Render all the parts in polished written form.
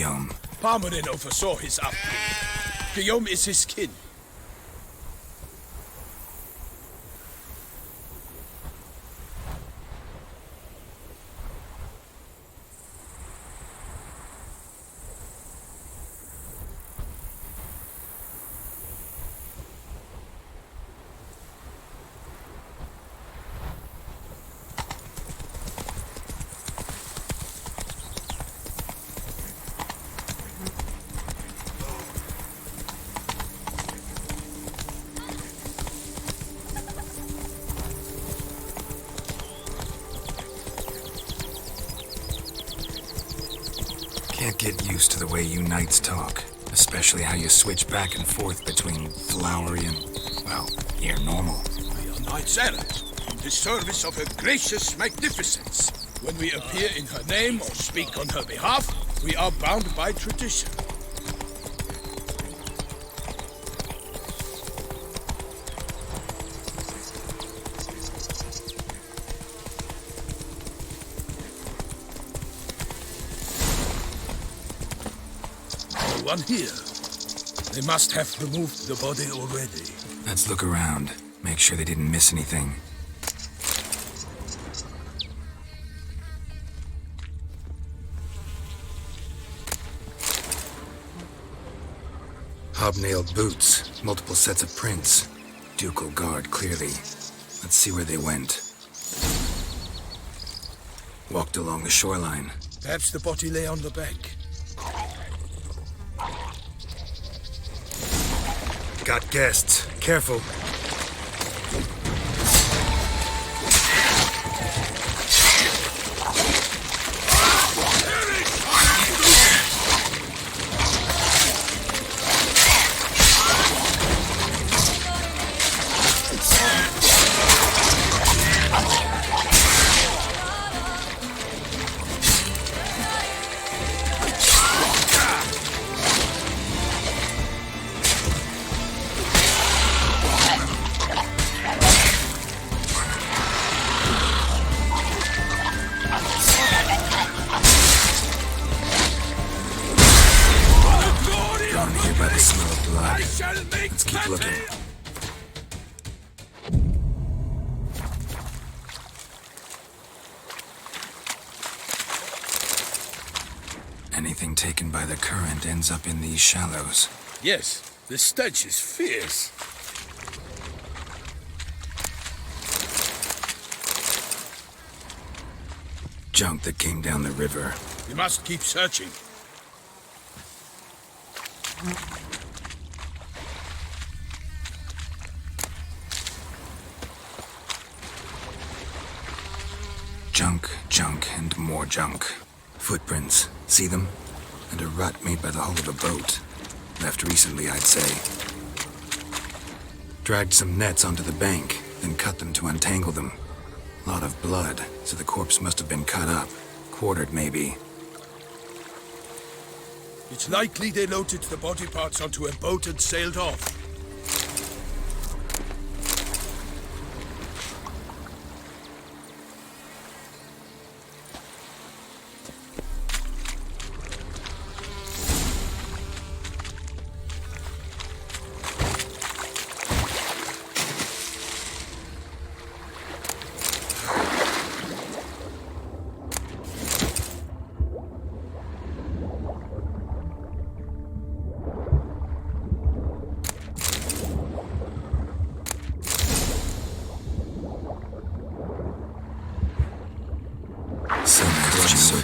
Guillaume? Parmanin oversaw his upbringing. Guillaume is his kin. Can't get used to the way you knights talk, especially how you switch back and forth between flowery and, well, near normal. We are knights errant, in the service of her gracious magnificence. When we appear in her name or speak on her behalf, we are bound by tradition. No one here. They must have removed the body already. Let's look around, make sure they didn't miss anything. Hobnailed boots, multiple sets of prints. Ducal guard, clearly. Let's see where they went. Walked along the shoreline. Perhaps the body lay on the bank. Got guests. Careful. Let's keep looking. Anything taken by the current ends up in these shallows. Yes, the stench is fierce. Junk that came down the river. We must keep searching. Junk, and more junk. Footprints. See them? And a rut made by the hull of a boat. Left recently, I'd say. Dragged some nets onto the bank, then cut them to untangle them. Lot of blood, so the corpse must have been cut up. Quartered, maybe. It's likely they loaded the body parts onto a boat and sailed off.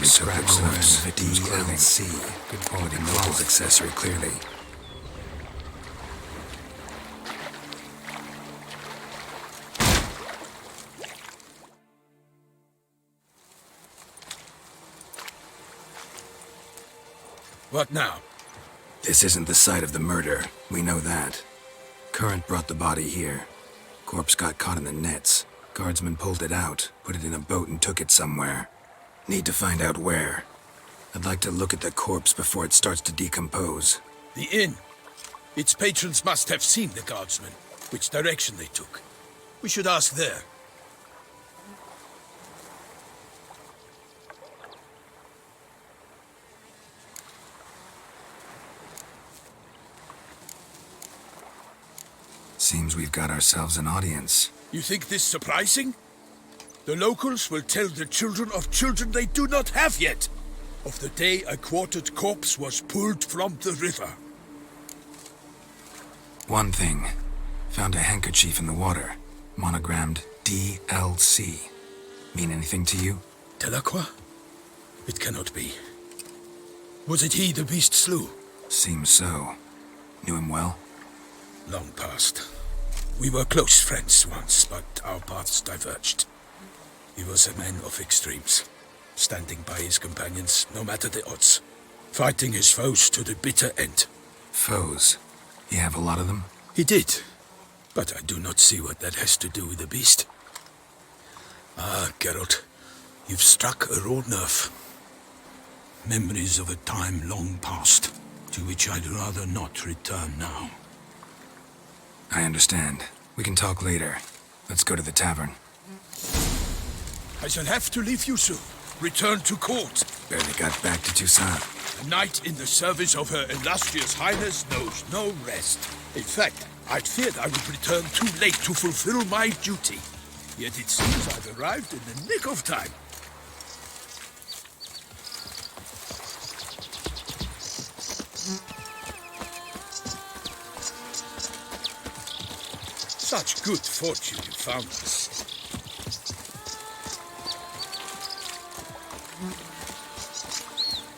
Scraps of victims' clothing. Good quality locals accessory, clearly. What now? This isn't the site of the murder. We know that. Current brought the body here. Corpse got caught in the nets. Guardsmen pulled it out, put it in a boat and took it somewhere. Need to find out where. I'd like to look at the corpse before it starts to decompose. The inn. Its patrons must have seen the guardsmen, which direction they took. We should ask there. Seems we've got ourselves an audience. You think this surprising? The locals will tell the children of children they do not have yet, of the day a quartered corpse was pulled from the river. One thing. Found a handkerchief in the water. Monogrammed DLC. Mean anything to you? Delacroix? It cannot be. Was it he the beast slew? Seems so. Knew him well? Long past. We were close friends once, but our paths diverged. He was a man of extremes, standing by his companions no matter the odds, fighting his foes to the bitter end. Foes? You have a lot of them? He did, but I do not see what that has to do with the beast. Ah, Geralt, you've struck a raw nerve. Memories of a time long past, to which I'd rather not return now. I understand. We can talk later. Let's go to the tavern. I shall have to leave you soon. Return to court. Barely got back to Toussaint. A knight in the service of Her Illustrious Highness knows no rest. In fact, I'd feared I would return too late to fulfill my duty. Yet it seems I've arrived in the nick of time. Such good fortune you found us.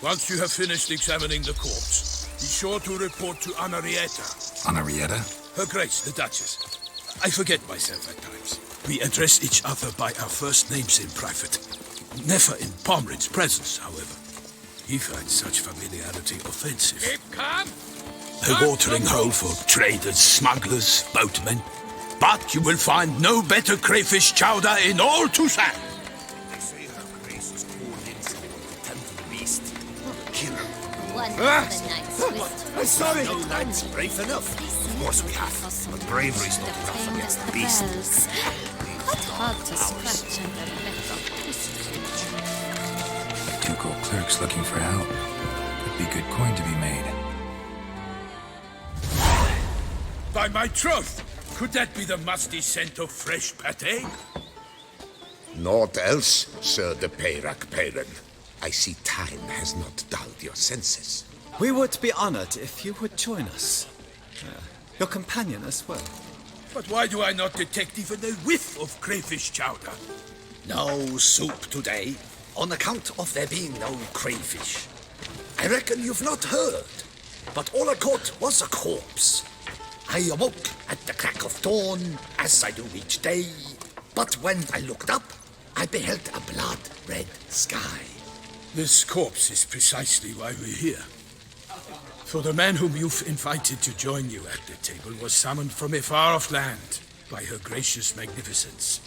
Once you have finished examining the corpse, be sure to report to Henrietta. Henrietta? Her Grace, the Duchess. I forget myself at times. We address each other by our first names in private. Never in Pomrin's presence, however. He finds such familiarity offensive. Keep calm! A watering hole for traders, smugglers, boatmen. But you will find no better crayfish chowder in all Toussaint. They say her grace is called in to tempt the beast. Kill her. One of the knights I'm sorry. No knights brave enough. Of course we have. But bravery's not enough against the beast. Quite hard to scratch under metal. Ducal clerks looking for help. Could be good coin to be made. By my troth! Could that be the musty scent of fresh pate? Naught else, Sir de Peyrac-Peyran. I see time has not dulled your senses. We would be honored if you would join us. Your companion as well. But why do I not detect even a whiff of crayfish chowder? No soup today, on account of there being no crayfish. I reckon you've not heard, but all I caught was a corpse. I awoke at the crack of dawn, as I do each day. But when I looked up, I beheld a blood-red sky. This corpse is precisely why we're here. For the man whom you've invited to join you at the table was summoned from a far-off land by her gracious magnificence.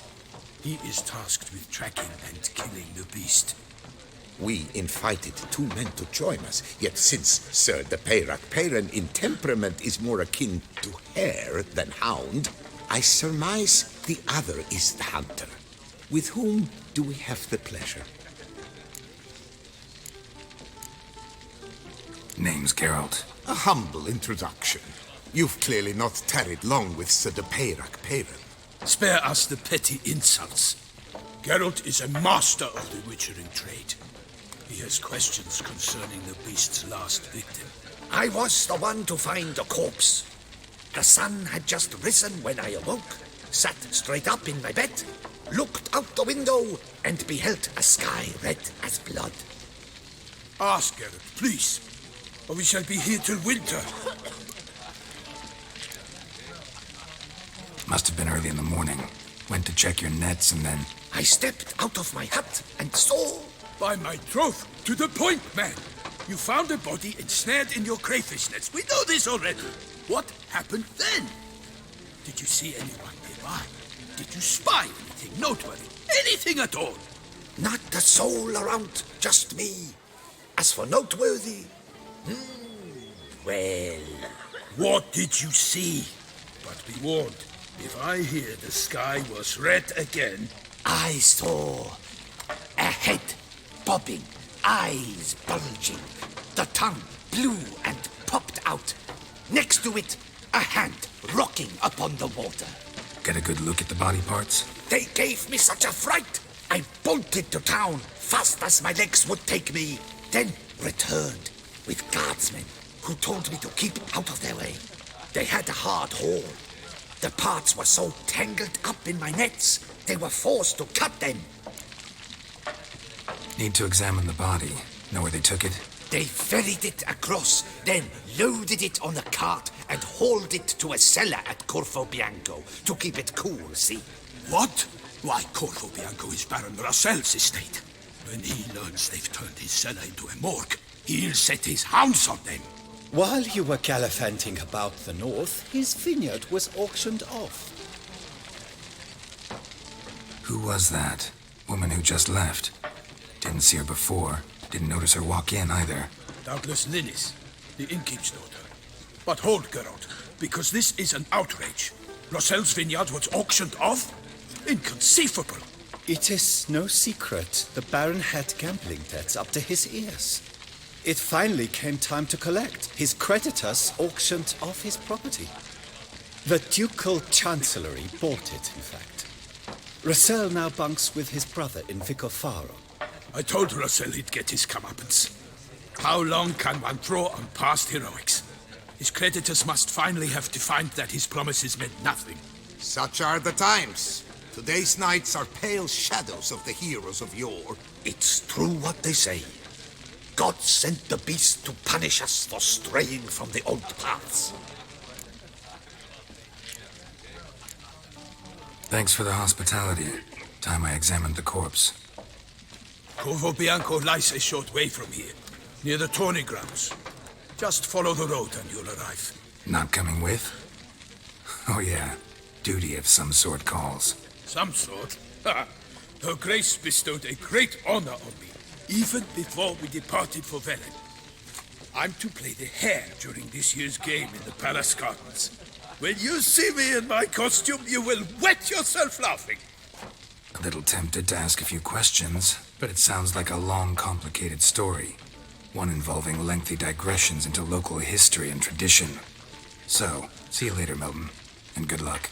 He is tasked with tracking and killing the beast. We invited two men to join us, yet since Sir de Peyrac-Peyran in temperament is more akin to hare than hound, I surmise the other is the hunter. With whom do we have the pleasure? Name's Geralt. A humble introduction. You've clearly not tarried long with Sir de Peyrac-Peyran. Spare us the petty insults. Geralt is a master of the witchering trade. He has questions concerning the beast's last victim. I was the one to find the corpse. The sun had just risen when I awoke, sat straight up in my bed, looked out the window, and beheld a sky red as blood. Ask Geralt, please, or we shall be here till winter. Must have been early in the morning. Went to check your nets and then... I stepped out of my hut and saw... By my troth, to the point, man. You found a body ensnared in your crayfish nets. We know this already. What happened then? Did you see anyone nearby? Did you spy anything noteworthy? Anything at all? Not a soul around, just me. As for noteworthy... well... What did you see? But be warned, if I hear the sky was red again... I saw a head bobbing, eyes bulging, the tongue blue and popped out. Next to it, a hand rocking upon the water. Get a good look at the body parts? They gave me such a fright. I bolted to town fast as my legs would take me, then returned with guardsmen who told me to keep out of their way. They had a hard haul. The parts were so tangled up in my nets, they were forced to cut them. Need to examine the body. Know where they took it? They ferried it across, then loaded it on a cart and hauled it to a cellar at Corvo Bianco to keep it cool, see? What? Why, Corvo Bianco is Baron Russell's estate. When he learns they've turned his cellar into a morgue, he'll set his hounds on them. While you were gallivanting about the north, his vineyard was auctioned off. Who was that? Woman who just left. Didn't see her before. Didn't notice her walk in either. Doubtless Linnis, the innkeep's daughter. But hold, Geralt, because this is an outrage. Russell's vineyard was auctioned off? Inconceivable! It is no secret the Baron had gambling debts up to his ears. It finally came time to collect. His creditors auctioned off his property. The Ducal Chancellery bought it, in fact. Russell now bunks with his brother in Vicofaro. I told Russell he'd get his comeuppance. How long can one throw on past heroics? His creditors must finally have to find that his promises meant nothing. Such are the times. Today's knights are pale shadows of the heroes of yore. It's true what they say. God sent the beast to punish us for straying from the old paths. Thanks for the hospitality. Time I examined the corpse. Corvo Bianco lies a short way from here, near the tourney grounds. Just follow the road and you'll arrive. Not coming with? Oh yeah, duty of some sort calls. Some sort? Ha! Her Grace bestowed a great honor on me, even before we departed for Velen. I'm to play the hare during this year's game in the palace gardens. When you see me in my costume, you will wet yourself laughing. A little tempted to ask a few questions, but it sounds like a long, complicated story. One involving lengthy digressions into local history and tradition. So, see you later, Milton, and good luck.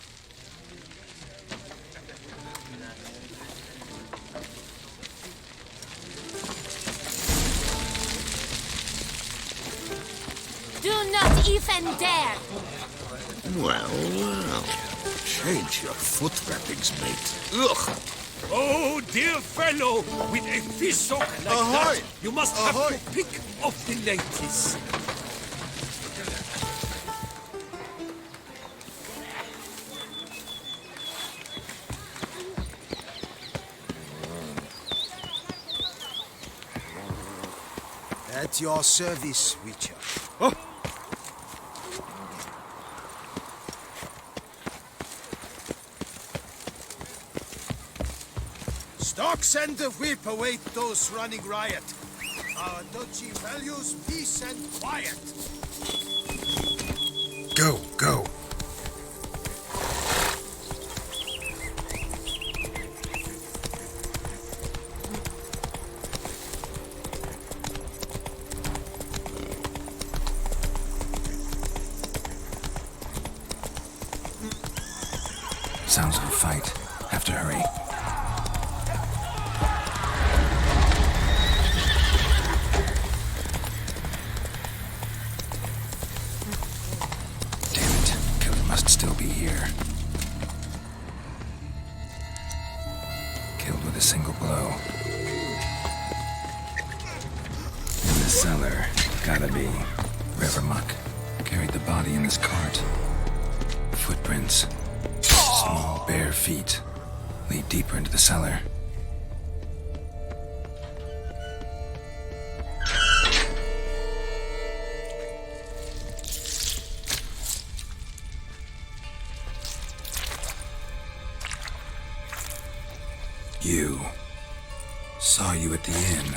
Do not even dare! Well, well. Change your foot wrappings, mate. Ugh! Oh, dear fellow, with a fishhook like Ahoy! that, you must have Ahoy! to pick off the ladies. At your service, Witcher. Stocks and the whip await those running riot. Our duchy values peace and quiet. Go, go! Sounds of a fight. Have to hurry. Damn it. Killer must still be here. Killed with a single blow. In the cellar. Gotta be. River muck. Carried the body in this cart. Footprints. Small, bare feet lead deeper into the cellar. You. Saw you at the inn.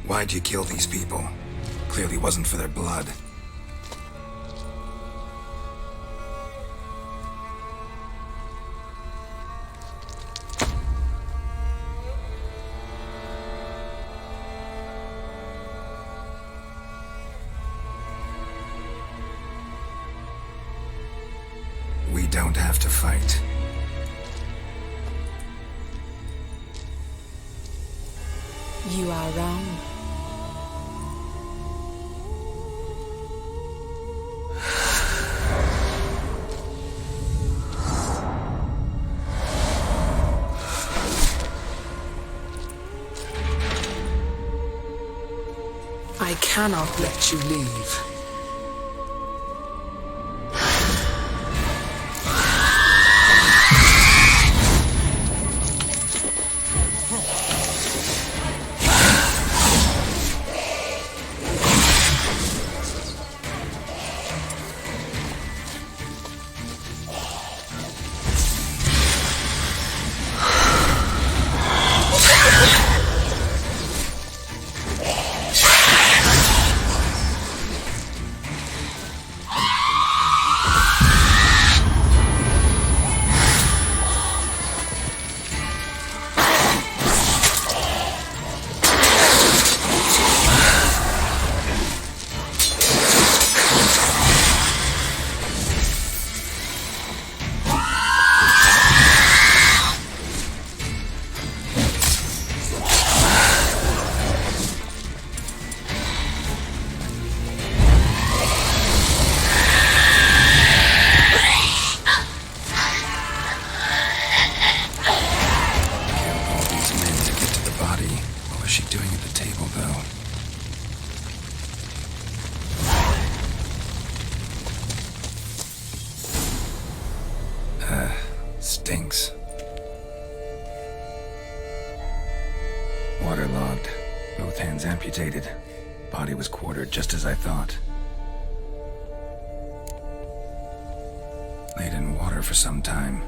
Why'd you kill these people? Clearly wasn't for their blood. You are wrong. I cannot let you leave. Stinks. Waterlogged. Both hands amputated. Body was quartered just as I thought. Laid in water for some time.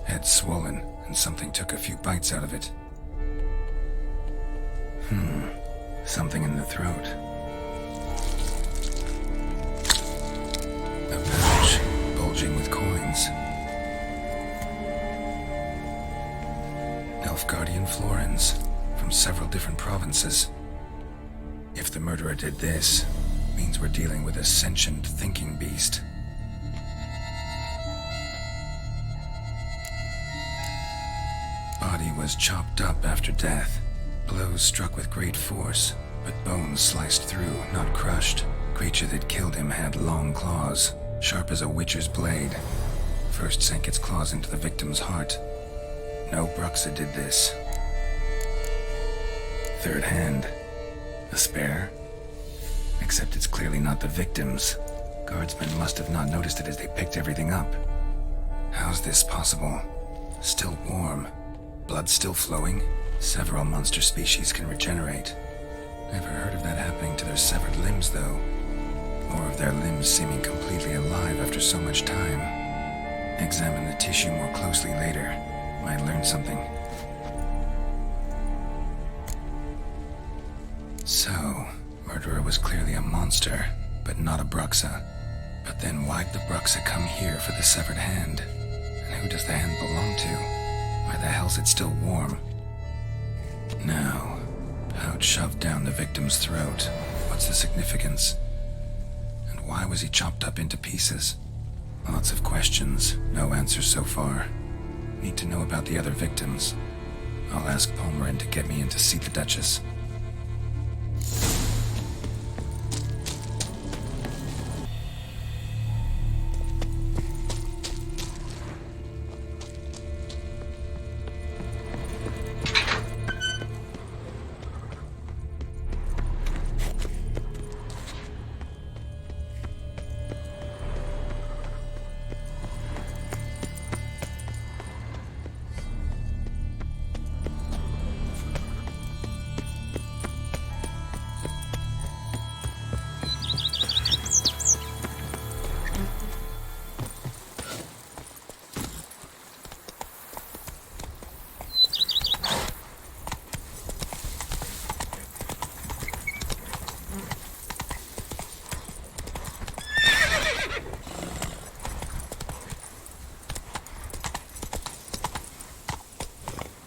Head swollen, and something took a few bites out of it. Something in the throat. A pouch, bulging with coins. Elfguardian florins, from several different provinces. If the murderer did this, means we're dealing with a sentient thinking beast. Body was chopped up after death. Blows struck with great force, but bones sliced through, not crushed. Creature that killed him had long claws, sharp as a witcher's blade. First sank its claws into the victim's heart. No Bruxa did this. Third hand. A spare? Except it's clearly not the victim's. Guardsmen must have not noticed it as they picked everything up. How's this possible? Still warm. Blood still flowing? Several monster species can regenerate. Never heard of that happening to their severed limbs, though. Or of their limbs seeming completely alive after so much time. Examine the tissue more closely later. Might learn something. So, murderer was clearly a monster, but not a Bruxa. But then why'd the Bruxa come here for the severed hand? And who does the hand belong to? Why the hell's it still warm? Now, pouch shoved down the victim's throat. What's the significance? And why was he chopped up into pieces? Lots of questions, no answers so far. Need to know about the other victims. I'll ask Palmerin to get me in to see the Duchess.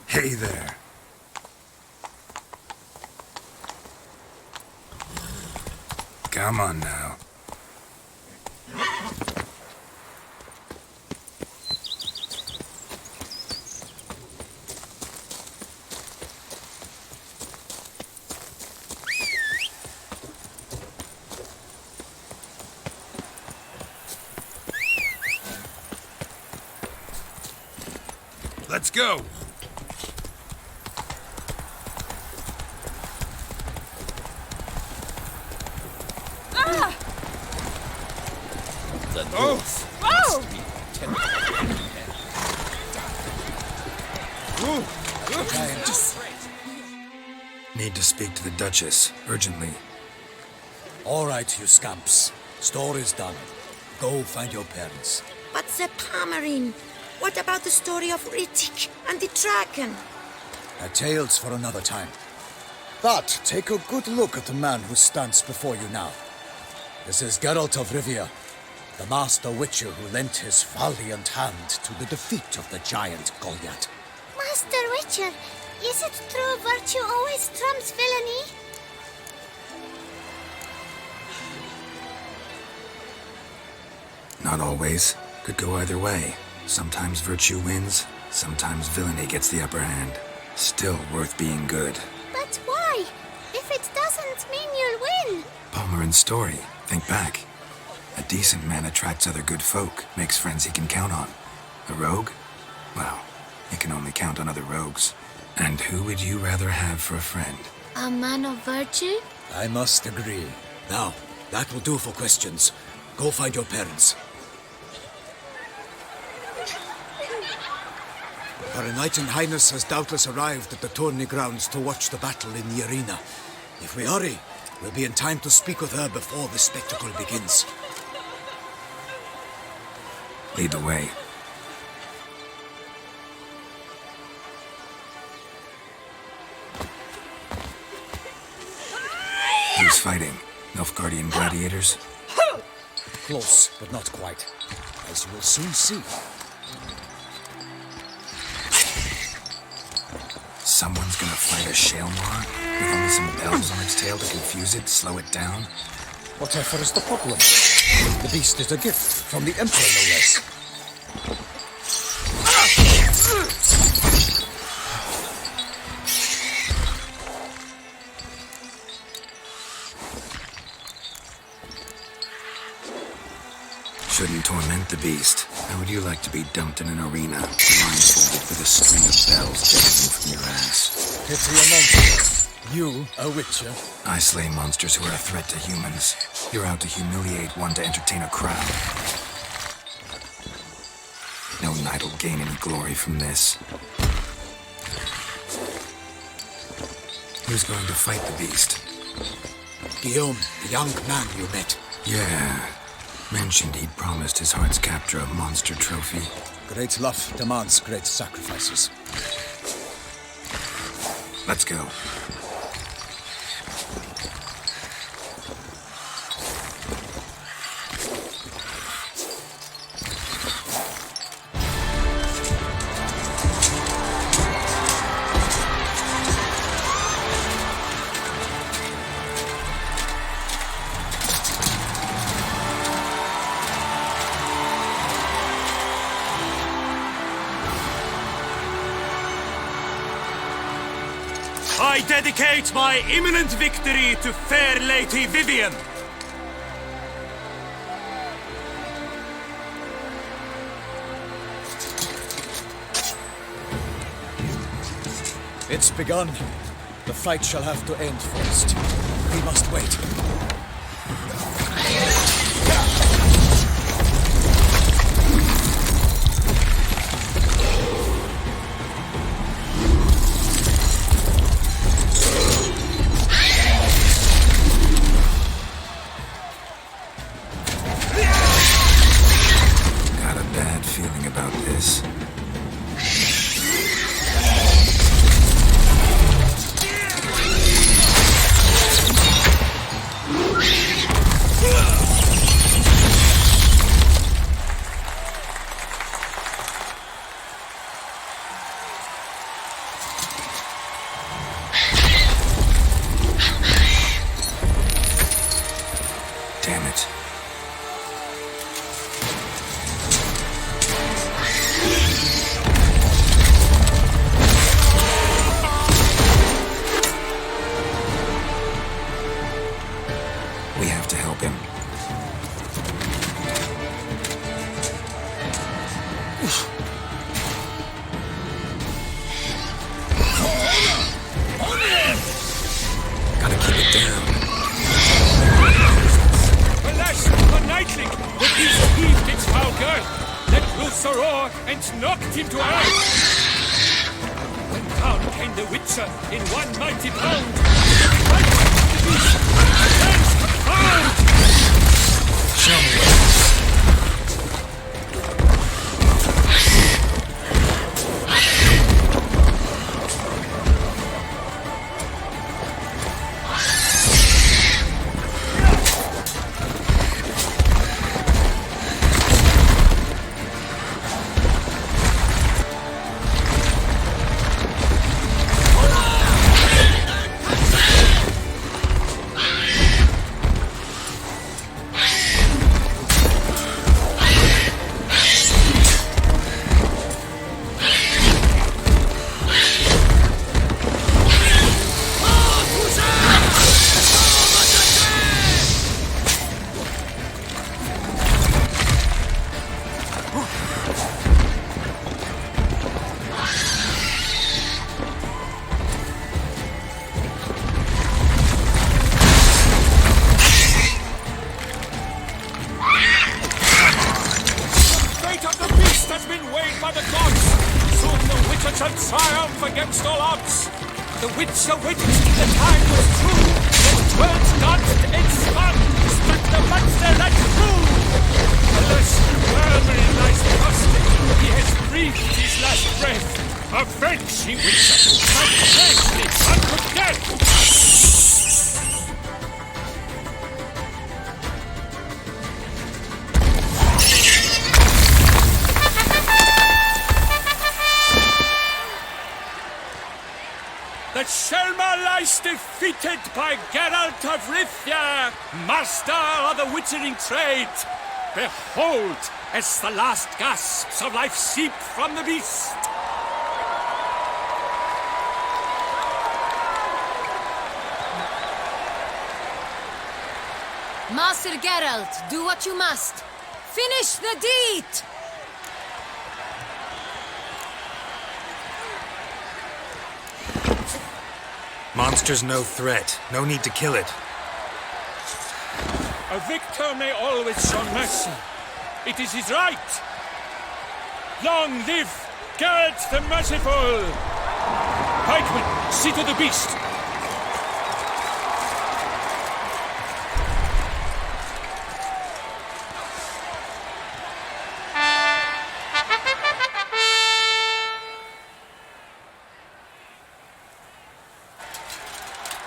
Hey there. Come on now. Let's go! The Oh! Oh! Need to speak to the Duchess, urgently. All right, you scamps. Story's done. Go find your parents. But the Pomerine, what about the story of Rittik and the dragon? A tale's for another time. But take a good look at the man who stands before you now. This is Geralt of Rivia, the master witcher who lent his valiant hand to the defeat of the giant Goliath. Master Witcher, is it true virtue always trumps villainy? Not always. Could go either way. Sometimes virtue wins, sometimes villainy gets the upper hand. Still worth being good. But why? If it doesn't mean you'll win. Palmerin's story. Think back. A decent man attracts other good folk, makes friends he can count on. A rogue? Well, you can only count on other rogues. And who would you rather have for a friend? A man of virtue? I must agree. Now, that will do for questions. Go find your parents. Her Knight and Highness has doubtless arrived at the tourney grounds to watch the battle in the arena. If we hurry, we'll be in time to speak with her before the spectacle begins. Lead the way. Who's fighting? Nilfgaardian gladiators? Close, but not quite. As you will soon see. Someone's gonna fight a Shaelmar with only some bells on its tail to confuse it, slow it down? Whatever is the problem? The beast is a gift from the Emperor, no less. Shouldn't torment the beast. How would you like to be dumped in an arena, blindfolded with a string of bells dangling from your ass? Pity a monster. You, a witcher? I slay monsters who are a threat to humans. You're out to humiliate one to entertain a crowd. No knight will gain any glory from this. Who's going to fight the beast? Guillaume, the young man you met. Yeah. Mentioned he'd promised his heart's captor a monster trophy. Great love demands great sacrifices. Let's go. I dedicate my imminent victory to fair Lady Vivian. It's begun. The fight shall have to end first. We must wait. Got a bad feeling about this. Damn it. We have to help him. and knocked him to earth. Then down came the Witcher in one mighty pound. Right to the beast. Hands found! Show me where. Triumph against all odds. The Witcher witnessed the time was true. The world's danced and spun, struck the monster like through. Alas, Mermaid lies prostrate. He has breathed his last breath. Avenge, ye Witcher! Fight bravely unto death! The Shelma lies defeated by Geralt of Rivia, master of the witchering trade. Behold, as the last gasps of life seep from the beast. Master Geralt, do what you must. Finish the deed! Monster's no threat. No need to kill it. A victor may always show mercy. It is his right. Long live Geralt the Merciful! Pikeman, see to the beast!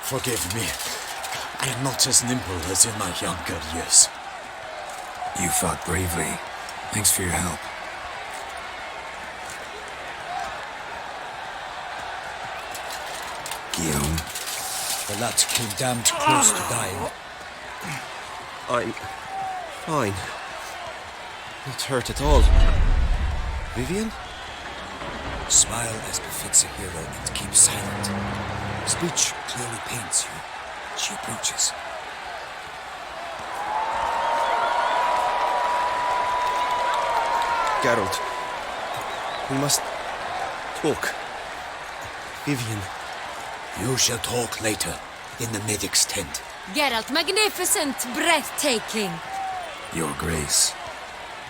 Forgive me. I am not as nimble as in my younger years. You fought bravely. Thanks for your help. Guillaume. The lad came damned close to dying. I'm fine. Not hurt at all. Vivian? Smile as befits a hero and keep silent. Speech clearly pains you. She approaches. Geralt. We must talk. Vivian. You shall talk later, in the medic's tent. Geralt, magnificent, breathtaking. Your Grace.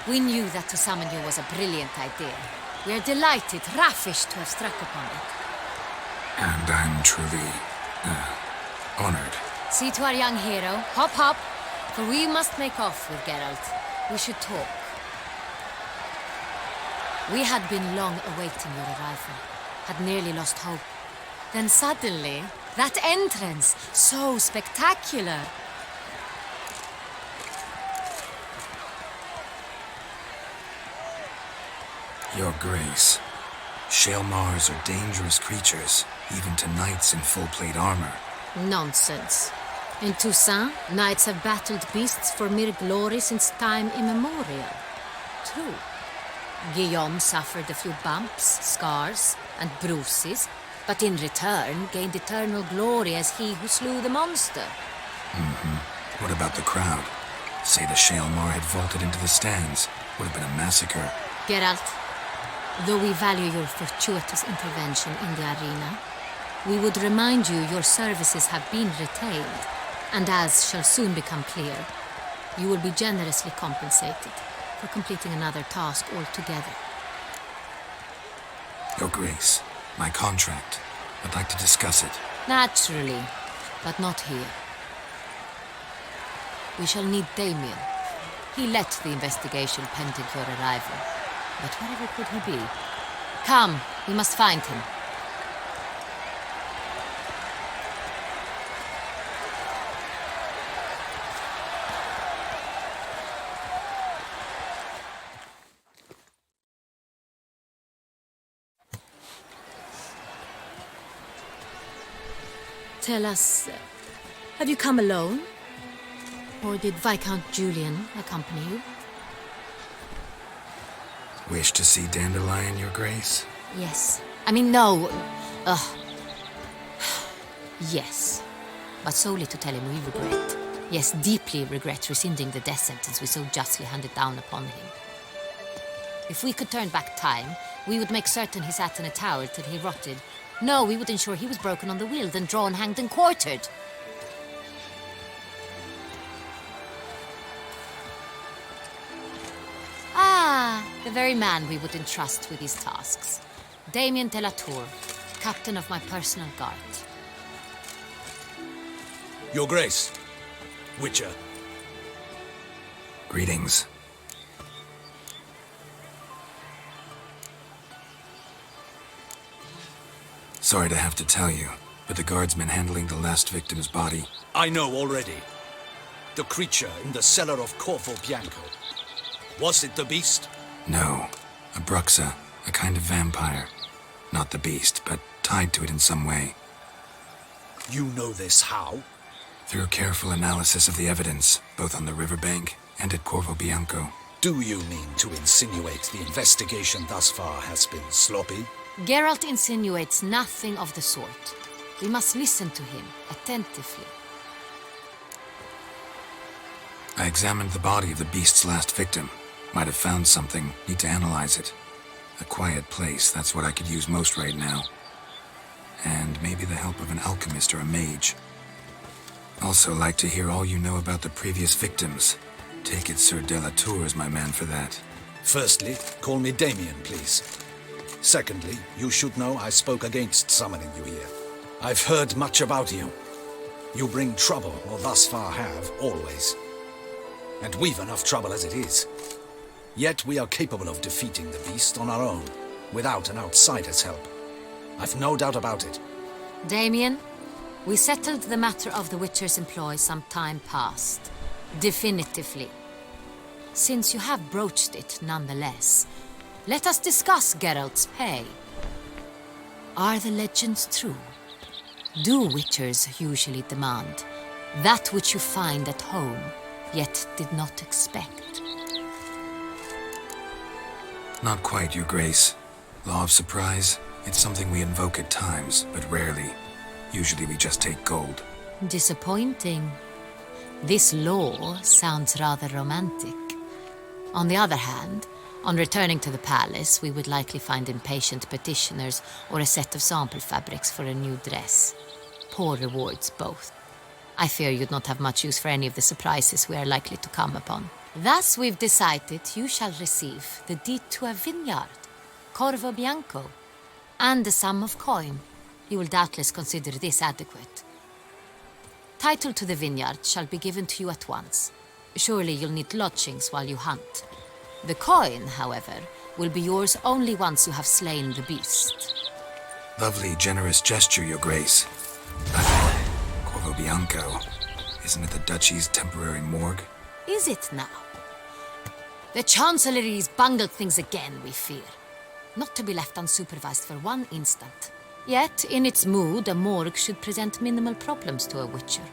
We knew that to summon you was a brilliant idea. We are delighted, ravished to have struck upon it. And I'm truly, honored. See to our young hero. Hop, hop. For we must make off with Geralt. We should talk. We had been long awaiting your arrival. Had nearly lost hope. Then suddenly, that entrance, so spectacular. Your Grace. Shaelmars are dangerous creatures, even to knights in full-plate armor. Nonsense. In Toussaint, knights have battled beasts for mere glory since time immemorial. True. Guillaume suffered a few bumps, scars, and bruises, but in return gained eternal glory as he who slew the monster. What about the crowd? Say the Shaelmar had vaulted into the stands. Would have been a massacre. Geralt, though we value your fortuitous intervention in the arena, we would remind you your services have been retained, and as shall soon become clear, you will be generously compensated for completing another task altogether. Your Grace, my contract. I'd like to discuss it. Naturally, but not here. We shall need Damien. He led the investigation pending your arrival. But wherever could he be? Come, we must find him. Tell us, have you come alone? Or did Viscount Julian accompany you? Wish to see Dandelion, Your Grace? Yes. I mean, no. Yes. But solely to tell him we regret. Yes, deeply regret rescinding the death sentence we so justly handed down upon him. If we could turn back time, we would make certain he sat in a tower till he rotted. No, we would ensure he was broken on the wheel, then drawn, hanged, and quartered. Ah, the very man we would entrust with these tasks. Damien de la Tour, captain of my personal guard. Your Grace, Witcher. Greetings. Sorry to have to tell you, but the guardsman handling the last victim's body... I know already. The creature in the cellar of Corvo Bianco. Was it the beast? No. A bruxa, a kind of vampire. Not the beast, but tied to it in some way. You know this how? Through careful analysis of the evidence, both on the riverbank and at Corvo Bianco. Do you mean to insinuate the investigation thus far has been sloppy? Geralt insinuates nothing of the sort. We must listen to him attentively. I examined the body of the beast's last victim. Might have found something, need to analyze it. A quiet place, that's what I could use most right now. And maybe the help of an alchemist or a mage. Also like to hear all you know about the previous victims. Take it Sir de la Tour is my man for that. Firstly, call me Damien, please. Secondly, you should know I spoke against summoning you here. I've heard much about you. You bring trouble, or thus far have, always. And we've enough trouble as it is. Yet we are capable of defeating the beast on our own, without an outsider's help. I've no doubt about it. Damien, we settled the matter of the Witcher's employ some time past. Definitively. Since you have broached it nonetheless, let us discuss Geralt's pay. Are the legends true? Do Witchers usually demand that which you find at home, yet did not expect? Not quite, Your Grace. Law of surprise, it's something we invoke at times, but rarely. Usually we just take gold. Disappointing. This law sounds rather romantic. On the other hand, on returning to the palace, we would likely find impatient petitioners or a set of sample fabrics for a new dress. Poor rewards, both. I fear you'd not have much use for any of the surprises we are likely to come upon. Thus, we've decided you shall receive the deed to a vineyard, Corvo Bianco, and a sum of coin. You will doubtless consider this adequate. Title to the vineyard shall be given to you at once. Surely you'll need lodgings while you hunt. The coin, however, will be yours only once you have slain the beast. Lovely, generous gesture, Your Grace. Corvo Bianco. Isn't it the Duchy's temporary morgue? Is it now? The Chancellery's bungled things again, we fear. Not to be left unsupervised for one instant. Yet, in its mood, a morgue should present minimal problems to a Witcher.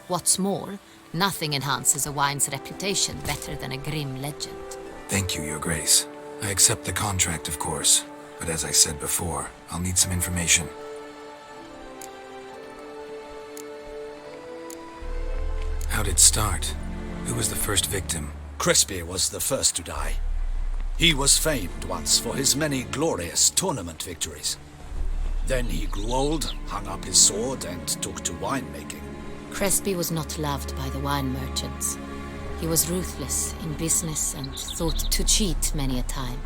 What's more, nothing enhances a wine's reputation better than a grim legend. Thank you, Your Grace. I accept the contract, of course. But as I said before, I'll need some information. How'd it start? Who was the first victim? Crespi was the first to die. He was famed once for his many glorious tournament victories. Then he grew old, hung up his sword, and took to winemaking. Crespi was not loved by the wine merchants. He was ruthless in business and thought to cheat many a time.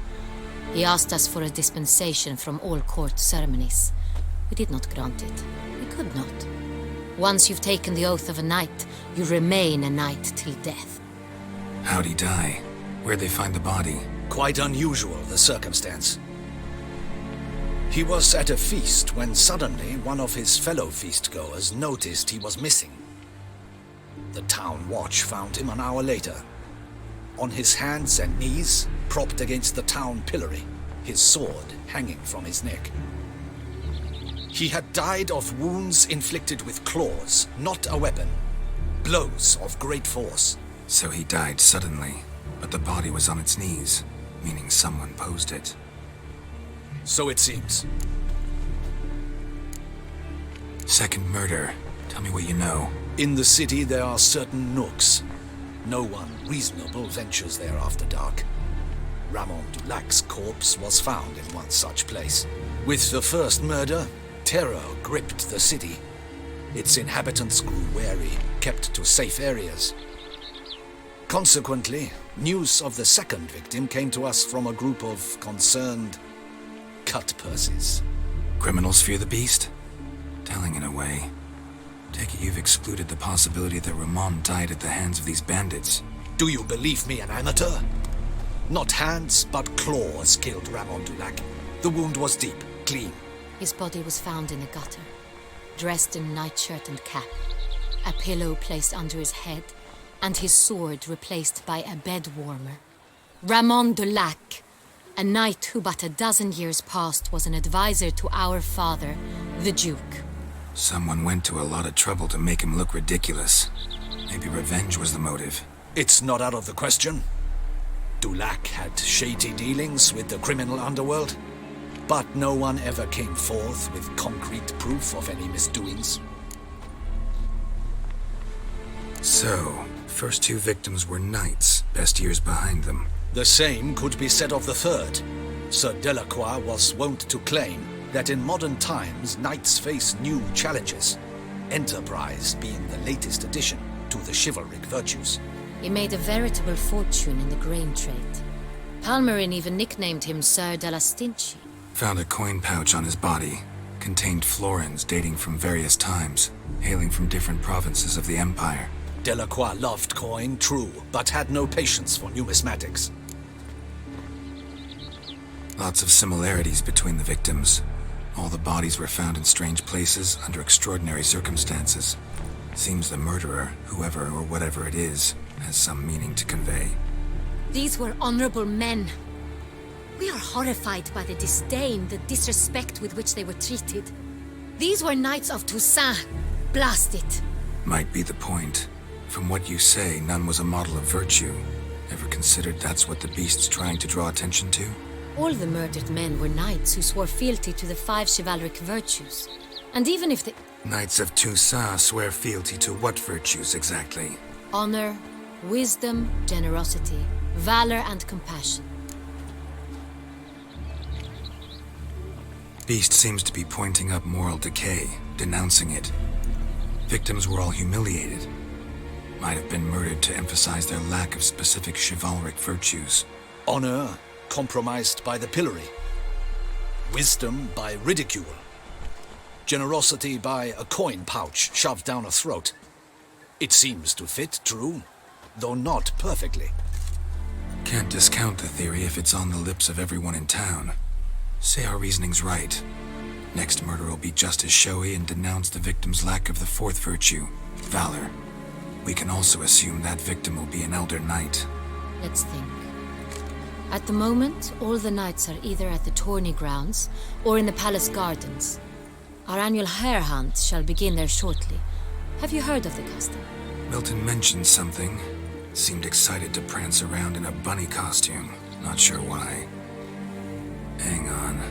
He asked us for a dispensation from all court ceremonies. We did not grant it. We could not. Once you've taken the oath of a knight, you remain a knight till death. How'd he die? Where'd they find the body? Quite unusual, the circumstance. He was at a feast when suddenly one of his fellow feastgoers noticed he was missing. The town watch found him an hour later, on his hands and knees, propped against the town pillory, his sword hanging from his neck. He had died of wounds inflicted with claws, not a weapon. Blows of great force. So he died suddenly, but the body was on its knees, meaning someone posed it. So it seems. Second murder. Tell me what you know. In the city there are certain nooks. No one reasonable ventures there after dark. Ramon Dulac's corpse was found in one such place. With the first murder, terror gripped the city. Its inhabitants grew wary, kept to safe areas. Consequently, news of the second victim came to us from a group of concerned cut-purses. Criminals fear the beast? Telling in a way. Take it you've excluded the possibility that Ramon died at the hands of these bandits. Do you believe me an amateur? Not hands, but claws killed Ramon Dulac. The wound was deep, clean. His body was found in a gutter, dressed in nightshirt and cap, a pillow placed under his head, and his sword replaced by a bed warmer. Ramon Dulac, a knight who but a dozen years past was an advisor to our father, the Duke. Someone went to a lot of trouble to make him look ridiculous. Maybe revenge was the motive. It's not out of the question. Dulac had shady dealings with the criminal underworld, but no one ever came forth with concrete proof of any misdoings. So, first two victims were knights, best years behind them. The same could be said of the third. Sir Delacroix was wont to claim that in modern times knights face new challenges, enterprise being the latest addition to the chivalric virtues. He made a veritable fortune in the grain trade. Palmerin even nicknamed him Sir de la Stinchi. Found a coin pouch on his body. Contained florins dating from various times, hailing from different provinces of the Empire. Delacroix loved coin, true, but had no patience for numismatics. Lots of similarities between the victims. All the bodies were found in strange places under extraordinary circumstances. Seems the murderer, whoever or whatever it is, has some meaning to convey. These were honorable men. We are horrified by the disdain, the disrespect with which they were treated. These were knights of Toussaint. Blast it. Might be the point. From what you say, none was a model of virtue. Ever considered that's what the beast's trying to draw attention to? All the murdered men were knights who swore fealty to the 5 chivalric virtues. And even if the... Knights of Toussaint swear fealty to what virtues exactly? Honor, wisdom, generosity, valor, and compassion. Beast seems to be pointing up moral decay, denouncing it. Victims were all humiliated. Might have been murdered to emphasize their lack of specific chivalric virtues. Honor compromised by the pillory. Wisdom by ridicule. Generosity by a coin pouch shoved down a throat. It seems to fit, true, though not perfectly. Can't discount the theory if it's on the lips of everyone in town. Say our reasoning's right. Next murder will be just as showy and denounce the victim's lack of the 4th virtue, valor. We can also assume that victim will be an elder knight. Let's think. At the moment, all the knights are either at the tourney grounds or in the palace gardens. Our annual hare hunt shall begin there shortly. Have you heard of the custom? Milton mentioned something. Seemed excited to prance around in a bunny costume. Not sure why. Hang on.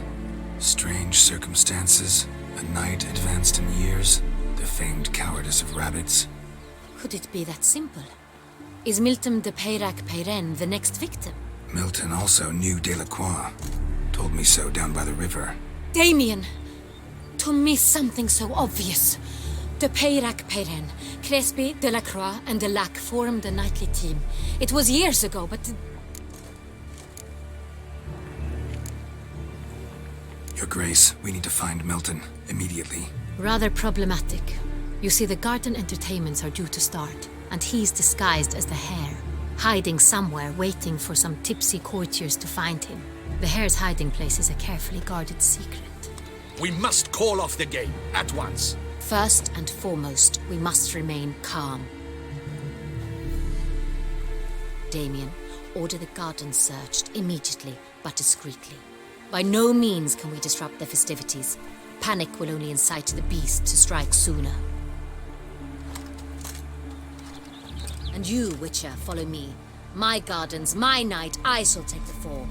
Strange circumstances. A knight advanced in years. The famed cowardice of rabbits. Could it be that simple? Is Milton de Peyrac-Peyren the next victim? Milton also knew Delacroix. Told me so down by the river. Damien! To miss something so obvious. De Peyrac-Peyren, Crespi, Delacroix, and Delac formed a knightly team. It was years ago, but... Grace. We need to find Milton immediately. Rather problematic. You see, the garden entertainments are due to start, and he's disguised as the hare, hiding somewhere, waiting for some tipsy courtiers to find him. The hare's hiding place is a carefully guarded secret. We must call off the game at once. First and foremost, we must remain calm. Damien, order the garden searched immediately, but discreetly. By no means can we disrupt the festivities. Panic will only incite the beast to strike sooner. And you, Witcher, follow me. My gardens, my night, I shall take the fall.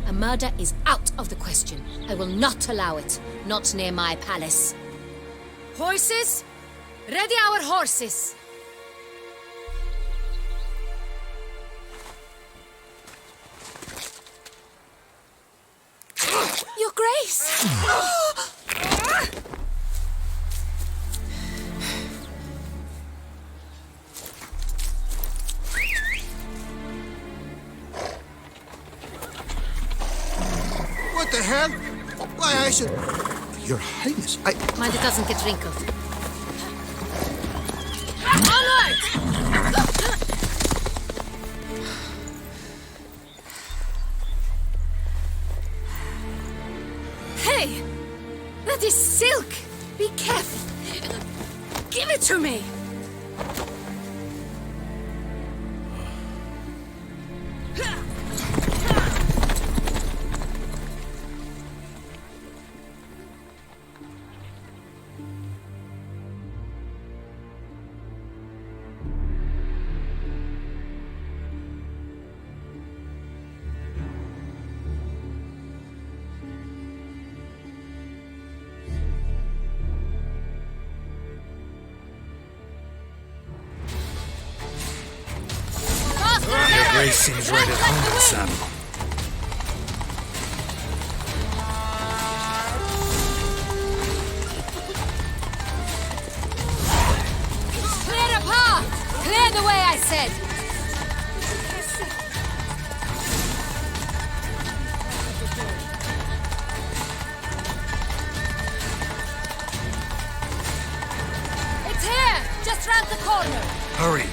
A murder is out of the question. I will not allow it. Not near my palace. Horses? Ready our horses! Your Grace! What the hell? Why, I should... Your Highness, Mind it doesn't get wrinkled. Onward! Hey! That is silk! Be careful! Give it to me! Grace seems right at home in the saddle. Clear a path! Clear the way, I said! It's here! Just round the corner! Hurry!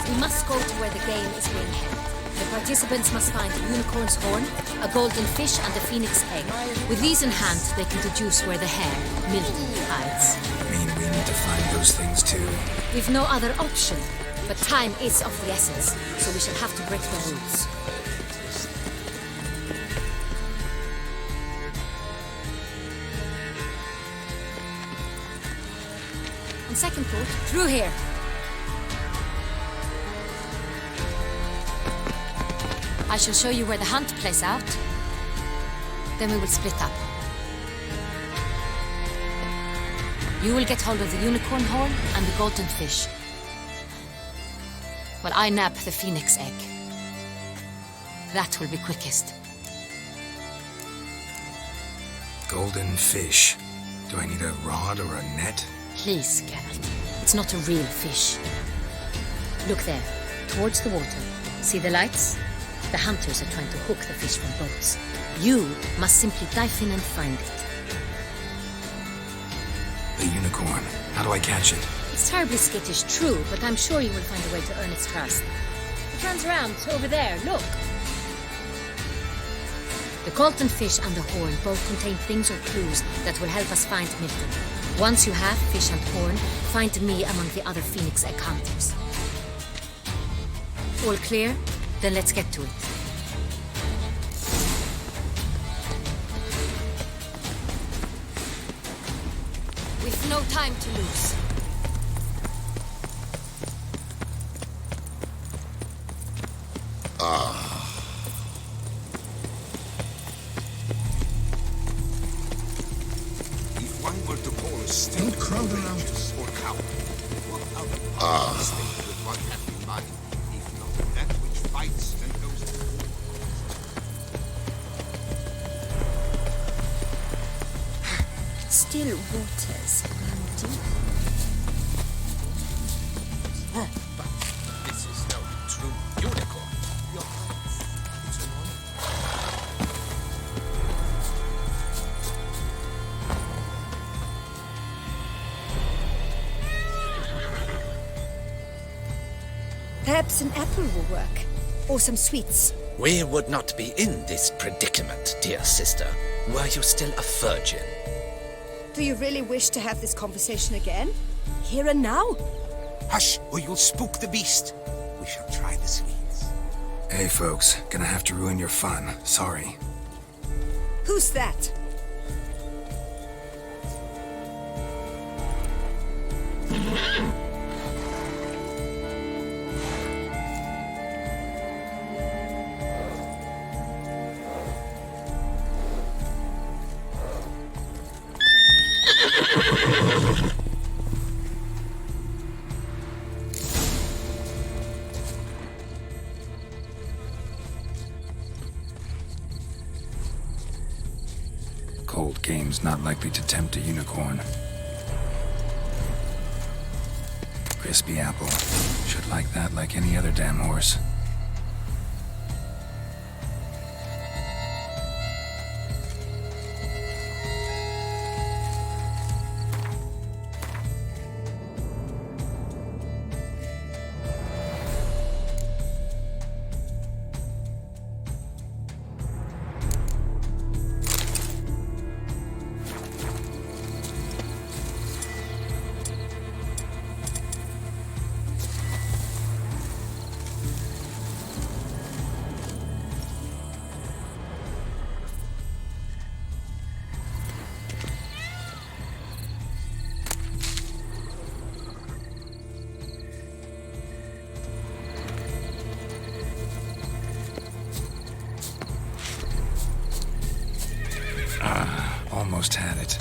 We must go to where the game is being held. The participants must find a unicorn's horn, a golden fish, and a phoenix egg. With these in hand, they can deduce where the hare, Milton, hides. Mean we need to find those things too? We've no other option, but time is of the essence, so we shall have to break the rules. On second thought, through here. I shall show you where the hunt plays out. Then we will split up. You will get hold of the unicorn horn and the golden fish, while I nab the phoenix egg. That will be quickest. Golden fish. Do I need a rod or a net? Please, Geralt. It's not a real fish. Look there, towards the water. See the lights? The hunters are trying to hook the fish from boats. You must simply dive in and find it. The unicorn. How do I catch it? It's terribly skittish, true, but I'm sure you will find a way to earn its trust. It runs around over there, look. The golden fish and the horn both contain things or clues that will help us find Milton. Once you have fish and horn, find me among the other phoenix egg hunters. All clear? Then let's get to it. We've no time to lose. If one were to call a still crowd around us or coward, what other state would one have in mind, if not that which fights and goes to war? Still waters run deep. Oh, but this is no true unicorn. Your Highness, it's an honor. Perhaps an apple will work. Or some sweets. We would not be in this predicament, dear sister, were you still a virgin. Do you really wish to have this conversation again? Here and now? Hush, or you'll spook the beast. We shall try the sweets. Hey, folks. Gonna have to ruin your fun. Sorry. Who's that? Cold game's not likely to tempt a unicorn. Crispy apple. Should like that like any other damn horse. Almost had it.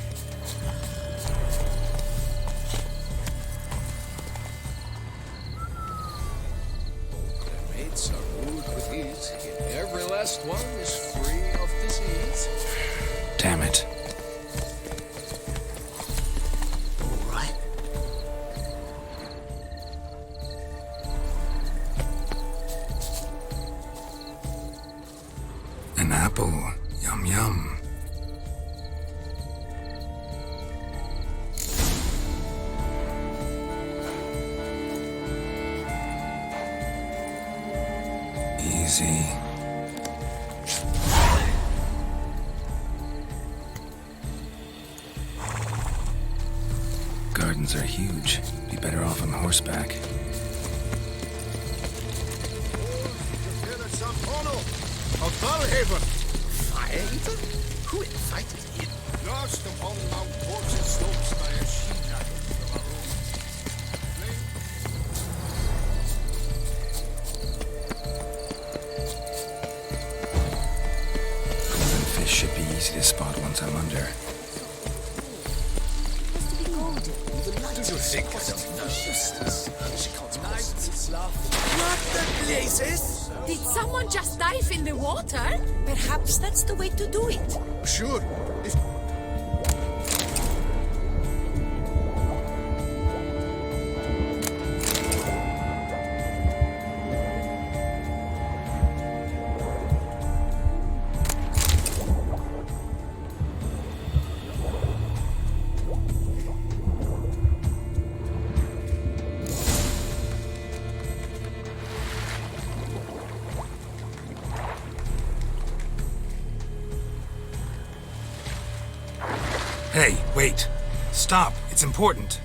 The mates are ruled with ease, yet every last one is free of disease. Damn it. All right. An apple. Yum yum. Easy. Gardens are huge. Be better off on horseback. Of Valhaven! Fight? Who invited him? Lost upon Mount Port's slopes by a she-dragon from our own. Golden fish should be easy to spot once I'm under. Do you think I don't know this? Not the places! Did someone just dive in the water? Perhaps that's the way to do it. Sure. If Hey, wait. Stop. It's important.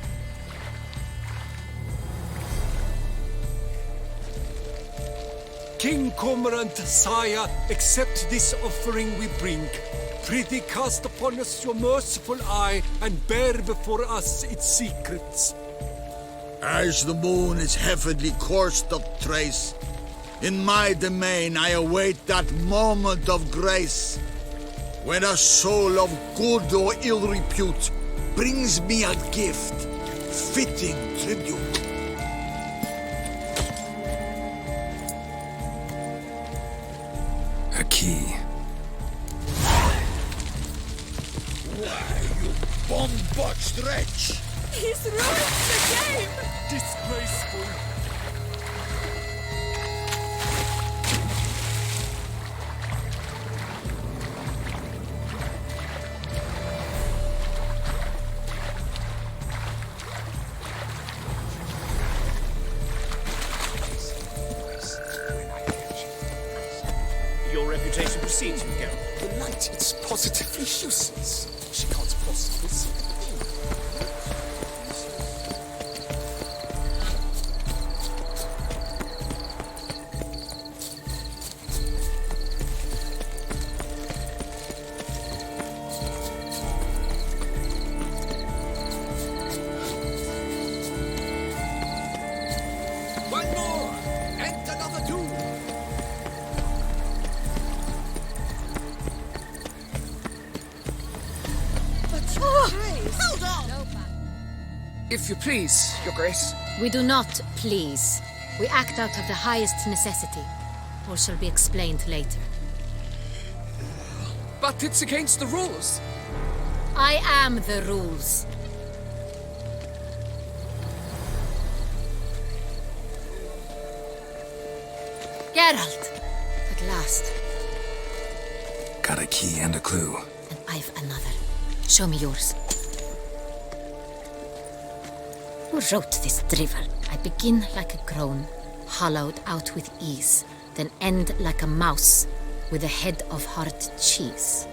King Cormorant, sire, accept this offering we bring. Prithee cast upon us your merciful eye and bear before us its secrets. As the moon is heavenly coursed of trace, in my domain I await that moment of grace, when a soul of good or ill repute brings me a gift, fitting tribute. A key. Why, you bomb-botched wretch! He's ruined the game! Disgraceful. proceed to, Geralt? The light, it's positively useless. She can't possibly see the thing. One more, and another two. Hold on! If you please, Your Grace. We do not please. We act out of the highest necessity. Or shall be explained later. But it's against the rules. I am the rules. Geralt! At last. Got a key and a clue. And I've another. Show me yours. Who wrote this drivel? I begin like a groan, hollowed out with ease, then end like a mouse, with a head of hard cheese.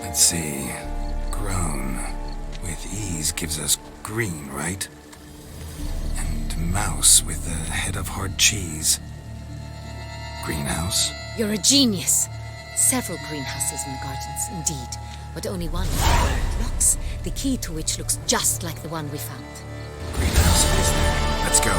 Let's see. Grown. With ease gives us green, right? And mouse with the head of hard cheese. Greenhouse? You're a genius. Several greenhouses in the gardens, indeed, but only one locks, the key to which looks just like the one we found. Greenhouse it is there. Let's go.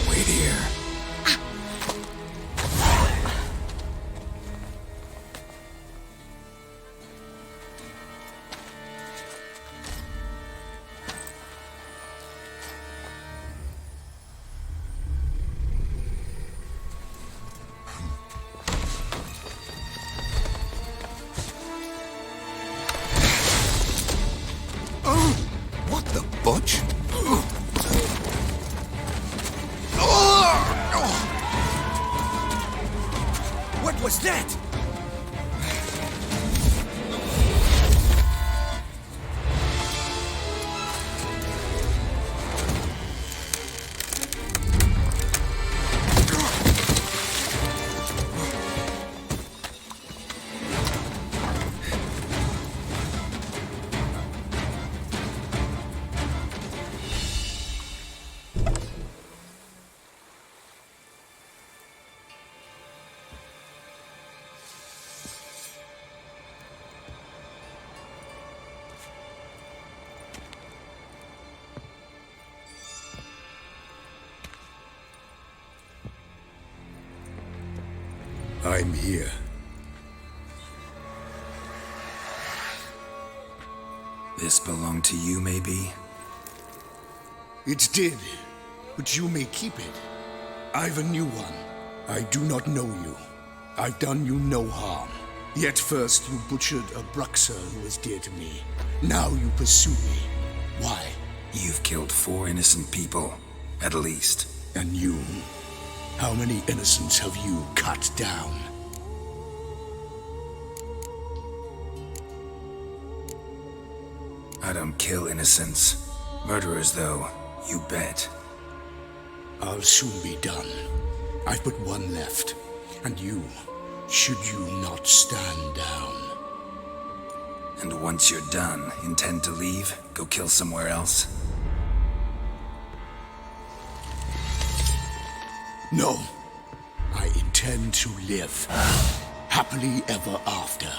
Wait here. What the butch? What was that? I'm here. This belonged to you, maybe? It did, but you may keep it. I've a new one. I do not know you. I've done you no harm. Yet first you butchered a Bruxer who was dear to me. Now you pursue me. Why? You've killed 4 innocent people, at least. And you? How many innocents have you cut down? I don't kill innocents. Murderers, though, you bet. I'll soon be done. I've but one left. And you, should you not stand down. And once you're done, intend to leave? Go kill somewhere else? No. I intend to live. Happily ever after.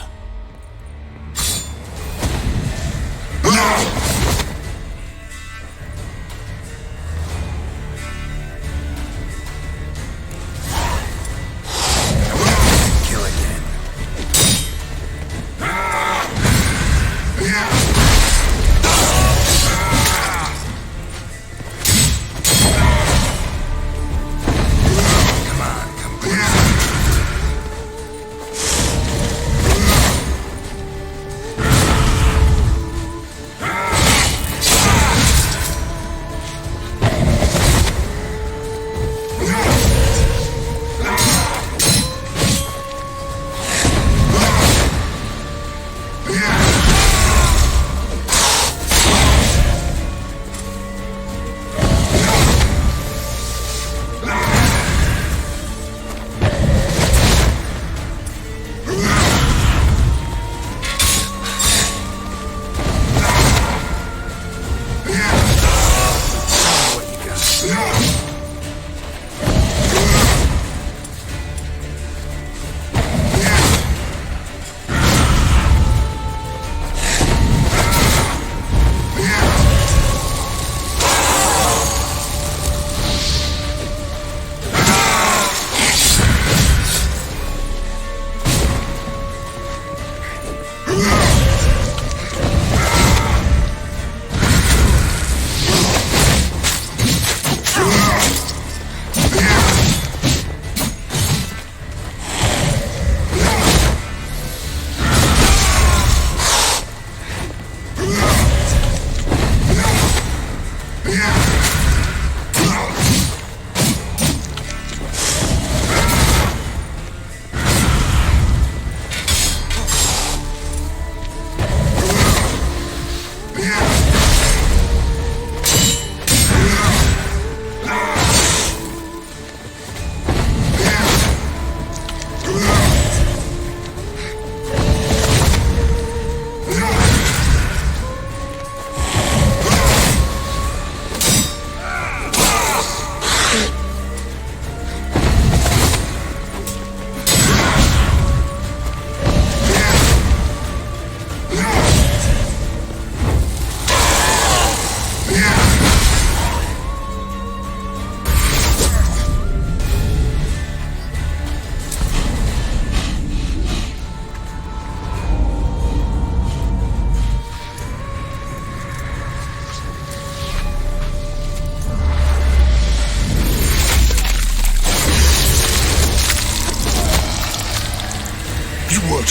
Kill again. Come on, come closer.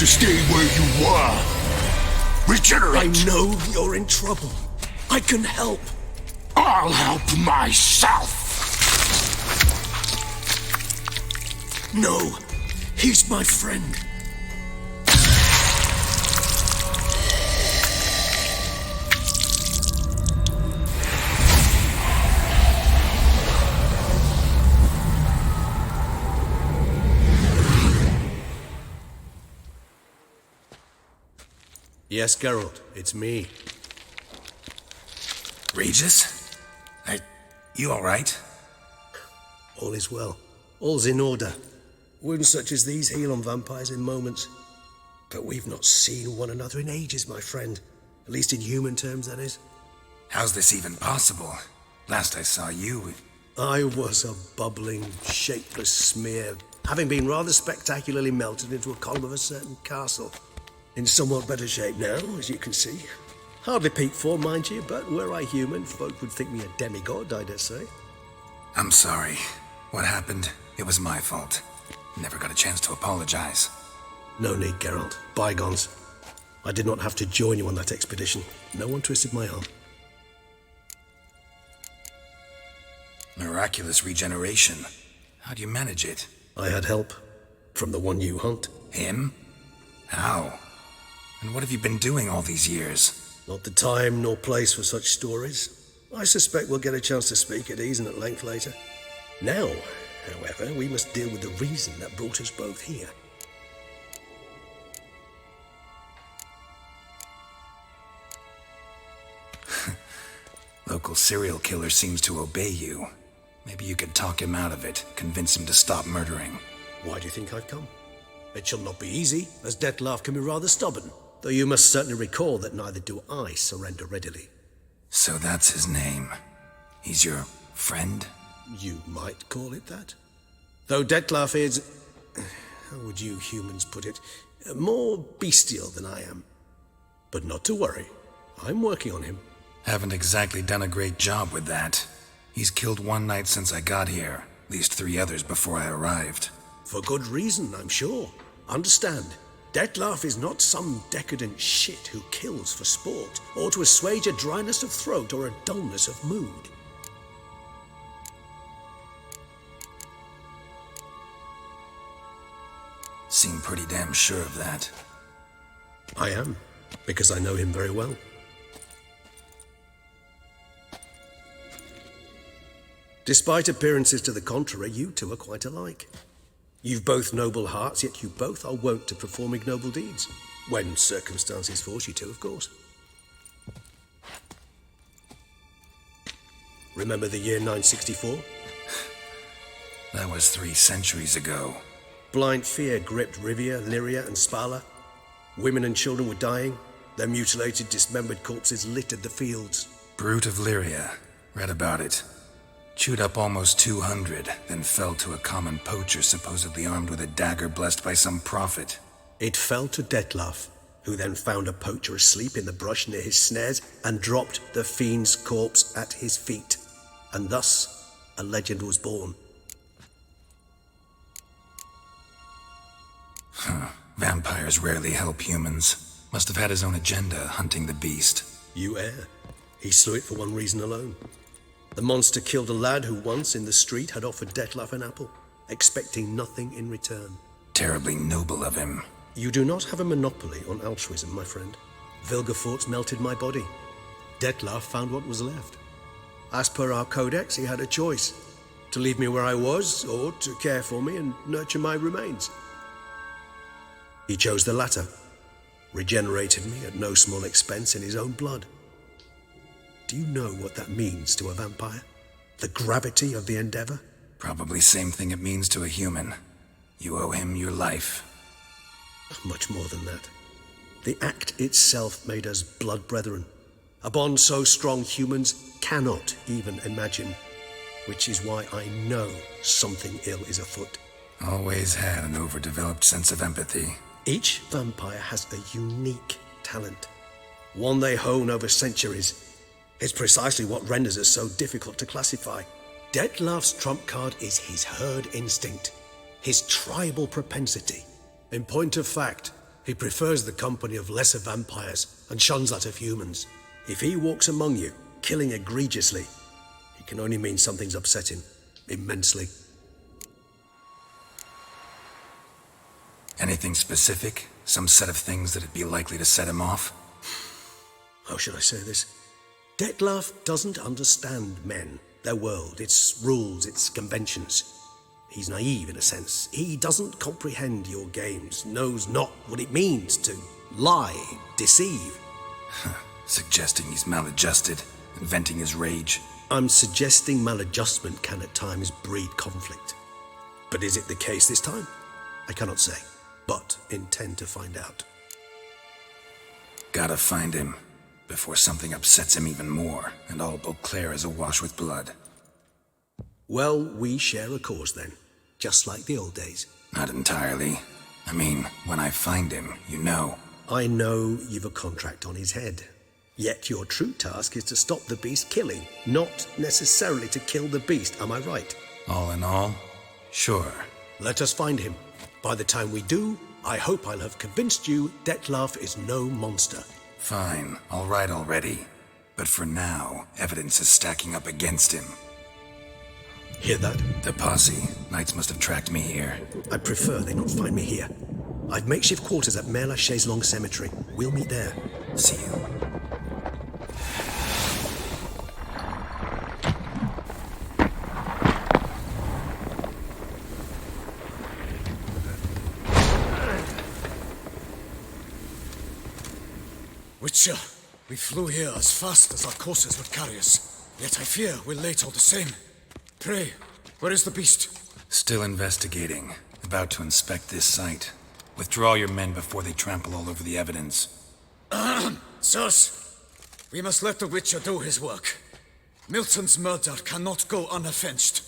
to stay where you were. Regenerate! I know you're in trouble. I can help. I'll help myself! No, he's my friend. Yes, Geralt, it's me. Regis? You alright? All is well. All's in order. Wounds such as these heal on vampires in moments. But we've not seen one another in ages, my friend. At least in human terms, that is. How's this even possible? Last I saw you... I was a bubbling, shapeless smear, having been rather spectacularly melted into a column of a certain castle. In somewhat better shape now, as you can see. Hardly peak form, mind you, but were I human, folk would think me a demigod, I dare say. I'm sorry. What happened, it was my fault. Never got a chance to apologize. No need, Geralt. Bygones. I did not have to join you on that expedition. No one twisted my arm. Miraculous regeneration. How'd you manage it? I had help. From the one you hunt. Him? How? And what have you been doing all these years? Not the time nor place for such stories. I suspect we'll get a chance to speak at ease and at length later. Now, however, we must deal with the reason that brought us both here. Local serial killer seems to obey you. Maybe you could talk him out of it, convince him to stop murdering. Why do you think I've come? It shall not be easy, as Dettlaff can be rather stubborn. Though you must certainly recall that neither do I surrender readily. So that's his name. He's your friend? You might call it that. Though Dettlaff is, how would you humans put it, more bestial than I am. But not to worry, I'm working on him. Haven't exactly done a great job with that. He's killed one knight since I got here, at least 3 others before I arrived. For good reason, I'm sure. Understand, Dettlaff is not some decadent shit who kills for sport, or to assuage a dryness of throat or a dullness of mood. Seem pretty damn sure of that. I am, because I know him very well. Despite appearances to the contrary, you two are quite alike. You've both noble hearts, yet you both are wont to perform ignoble deeds. When circumstances force you to, of course. Remember the year 964? That was 3 centuries ago. Blind fear gripped Rivia, Lyria, and Spala. Women and children were dying. Their mutilated, dismembered corpses littered the fields. Brute of Lyria. Read about it. Chewed up almost 200, then fell to a common poacher supposedly armed with a dagger blessed by some prophet. It fell to Dettlaff, who then found a poacher asleep in the brush near his snares and dropped the fiend's corpse at his feet. And thus, a legend was born. Vampires rarely help humans. Must have had his own agenda, hunting the beast. You err. He slew it for one reason alone. The monster killed a lad who once in the street had offered Dettlaff an apple, expecting nothing in return. Terribly noble of him. You do not have a monopoly on altruism, my friend. Vilgefortz melted my body. Dettlaff found what was left. As per our codex, he had a choice. To leave me where I was, or to care for me and nurture my remains. He chose the latter. Regenerated me at no small expense in his own blood. Do you know what that means to a vampire? The gravity of the endeavor? Probably same thing it means to a human. You owe him your life. Much more than that. The act itself made us blood brethren. A bond so strong humans cannot even imagine. Which is why I know something ill is afoot. Always had an overdeveloped sense of empathy. Each vampire has a unique talent. One they hone over centuries. It's precisely what renders us so difficult to classify. Dettlaff's trump card is his herd instinct, his tribal propensity. In point of fact, He prefers the company of lesser vampires and shuns that of humans. If he walks among you, killing egregiously, it can only mean something's upset him immensely. Anything specific? Some set of things that'd be likely to set him off? How should I say this? Detlef doesn't understand men, their world, its rules, its conventions. He's naive in a sense. He doesn't comprehend your games, knows not what it means to lie, deceive. Suggesting he's maladjusted, and venting his rage. I'm suggesting maladjustment can at times breed conflict. But is it the case this time? I cannot say, but intend to find out. Gotta find him, before something upsets him even more, and all Beauclair is awash with blood. Well, we share a cause then, just like the old days. Not entirely. I mean, when I find him, you know. I know you've a contract on his head. Yet your true task is to stop the beast killing, not necessarily to kill the beast, am I right? All in all, sure. Let us find him. By the time we do, I hope I'll have convinced you Detlef is no monster. Fine, all right already. But for now, evidence is stacking up against him. Hear that? The posse. Knights must have tracked me here. I prefer they not find me here. I've makeshift quarters at Mère Lachaise Long Cemetery. We'll meet there. See you. Witcher, we flew here as fast as our courses would carry us. Yet I fear we're late all the same. Pray, where is the beast? Still investigating. About to inspect this site. Withdraw your men before they trample all over the evidence. Sirs, we must let the Witcher do his work. Milton's murder cannot go unavenged.